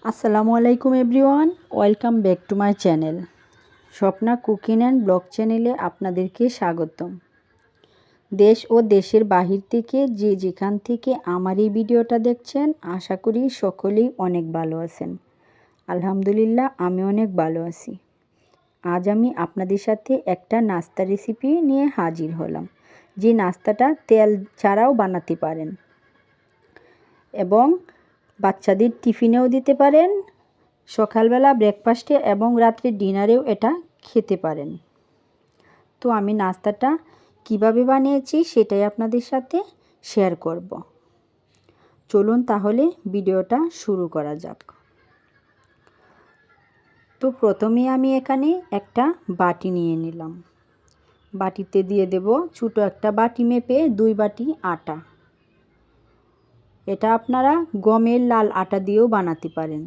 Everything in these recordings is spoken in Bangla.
আসসালামু আলাইকুম everyone, welcome back to my channel. Swapna cooking and blog চ্যানেলে আপনাদেরকে স্বাগতম। দেশ ও দেশের বাহির থেকে যে যেখান থেকে আমার এই ভিডিওটা দেখছেন, আশা করি সকলেই অনেক ভালো আছেন। আলহামদুলিল্লাহ, আমি অনেক ভালো আছি। আজ আমি আপনাদের সাথে একটা নাস্তা রেসিপি নিয়ে হাজির হলাম, যে নাস্তাটা তেল ছাড়াও বানাতে পারেন এবং বাচ্চাদের টিফিনেও দিতে পারেন, সকালবেলা ব্রেকফাস্টে এবং রাত্রে ডিনারেও এটা খেতে পারেন। তো আমি নাস্তাটা কিভাবে বানিয়েছি সেটাই আপনাদের সাথে শেয়ার করব। চলুন তাহলে ভিডিওটা শুরু করা যাক। তো প্রথমে আমি এখানে একটা বাটি নিয়ে নিলাম। বাটিতে দিয়ে দেব ছোটো একটা বাটি মেপে 2 বাটি আটা। এটা আপনারা গমের লাল আটা দিয়েও বানাতে পারেন।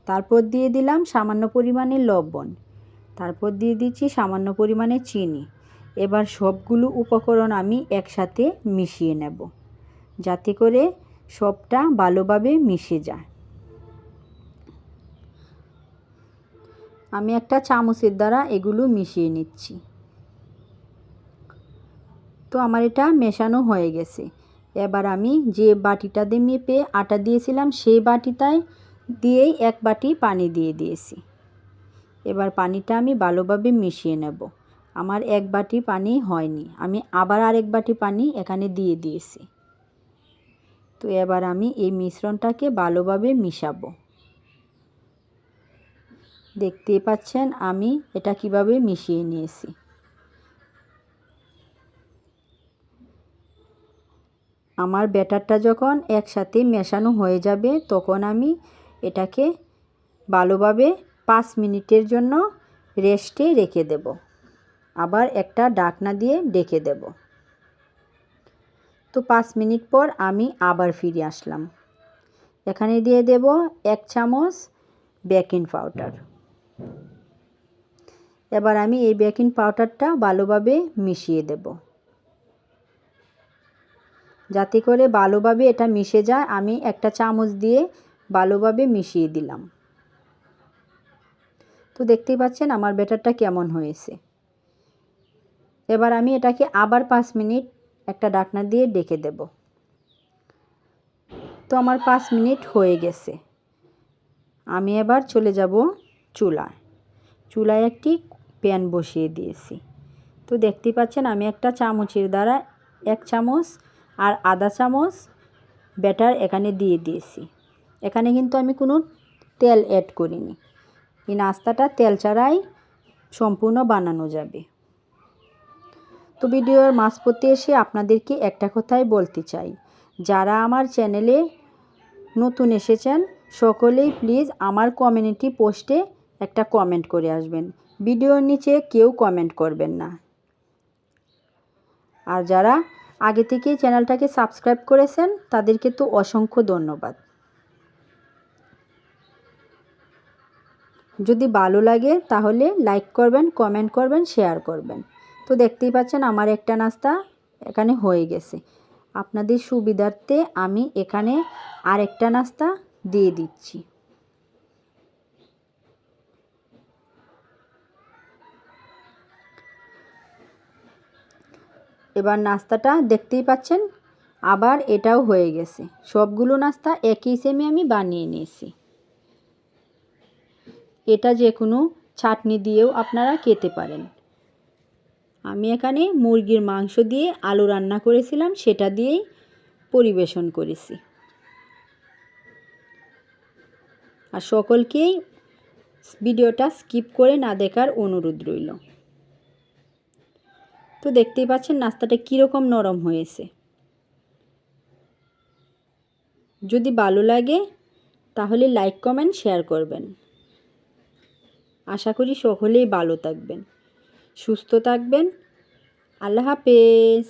তারপর দিয়ে দিলাম সামান্য পরিমাণে লবণ, তারপর দিয়ে দিচ্ছি সামান্য পরিমাণে চিনি। এবার সবগুলো উপকরণ আমি একসাথে মিশিয়ে নেব, যাতে করে সবটা ভালোভাবে মিশে যায়। আমি একটা চামচের দ্বারা এগুলো মিশিয়ে নিচ্ছি। তো আমার এটা মেশানো হয়ে গেছে। এবার আমি যে বাটিটাতে মেপে আটা দিয়েছিলাম সেই বাটিটায় দিয়েই 1 বাটি পানি দিয়ে দিয়েছি। এবার পানিটা আমি ভালোভাবে মিশিয়ে নেব। আমার 1 বাটি পানি হয়নি, আমি আবার আরেক বাটি পানি এখানে দিয়ে দিয়েছি। তো এবার আমি এই মিশ্রণটাকে ভালোভাবে মিশাবো। দেখতেই পাচ্ছেন আমি এটা কিভাবে মিশিয়ে নিয়েছি। আমার ব্যাটারটা যখন একসাথে মেশানো হয়ে যাবে, তখন আমি এটাকে ভালোভাবে 5 মিনিটের জন্য রেস্টে রেখে দেব। আবার একটা ঢাকনা দিয়ে ঢেকে দেব। তো 5 মিনিট পর আমি আবার ফিরে আসলাম। এখানে দিয়ে দেব 1 চামচ বেকিং পাউডার। এবার আমি এই বেকিং পাউডারটা ভালোভাবে মিশিয়ে দেব, যাতে করে ভালোভাবে এটা মিশে যায়। আমি একটা চামচ দিয়ে ভালোভাবে মিশিয়ে দিলাম। তো দেখতেই পাচ্ছেন আমার ব্যাটারটা কেমন হয়েছে। এবার আমি এটাকে আবার 5 মিনিট একটা ঢাকনা দিয়ে ঢেকে দেব। তো আমার 5 মিনিট হয়ে গেছে। আমি এবার চলে যাব চুলায়। চুলায় একটি প্যান বসিয়ে দিয়েছি। তো দেখতেই পাচ্ছেন আমি একটা চামচের দ্বারা 1 চামচ আর আধা চামচ ব্যাটার এখানে দিয়ে দিয়েছি। এখানে কিন্তু আমি কোনো তেল অ্যাড করিনি। এই নাস্তাটা তেল ছাড়াই সম্পূর্ণ বানানো যাবে। তো ভিডিওর মাঝপথে এসে আপনাদেরকে একটা কথাই বলতে চাই, যারা আমার চ্যানেলে নতুন এসেছেন সকলেই প্লিজ আমার কমিউনিটি পোস্টে একটা কমেন্ট করে আসবেন। ভিডিওর নিচে কেউ কমেন্ট করবেন না। আর যারা আগে থেকেই চ্যানেলটাকে সাবস্ক্রাইব করেছেন তাদেরকে তো অসংখ্য ধন্যবাদ। যদি ভালো লাগে তাহলে লাইক করবেন, কমেন্ট করবেন, শেয়ার করবেন। তো দেখতেই পাচ্ছেন আমার একটা নাস্তা এখানে হয়ে গেছে। আপনাদের সুবিধার্থে আমি এখানে আরেকটা নাস্তা দিয়ে দিচ্ছি। এবার নাস্তাটা দেখতেই পাচ্ছেন আবার এটাও হয়ে গেছে। সবগুলো নাস্তা একই সেমে আমি বানিয়ে নিয়েছি। এটা যে কোনো চাটনি দিয়েও আপনারা খেতে পারেন। আমি এখানে মুরগির মাংস দিয়ে আলু রান্না করেছিলাম, সেটা দিয়েই পরিবেশন করেছি। আর সকলকেই ভিডিওটা স্কিপ করে না দেখার অনুরোধ রইল। তো দেখতেই পাচ্ছেন নাস্তাটা কীরকম নরম হয়েছে। যদি ভালো লাগে তাহলে লাইক, কমেন্ট, শেয়ার করবেন। আশা করি সকলেই ভালো থাকবেন, সুস্থ থাকবেন। আল্লাহ হাফেজ।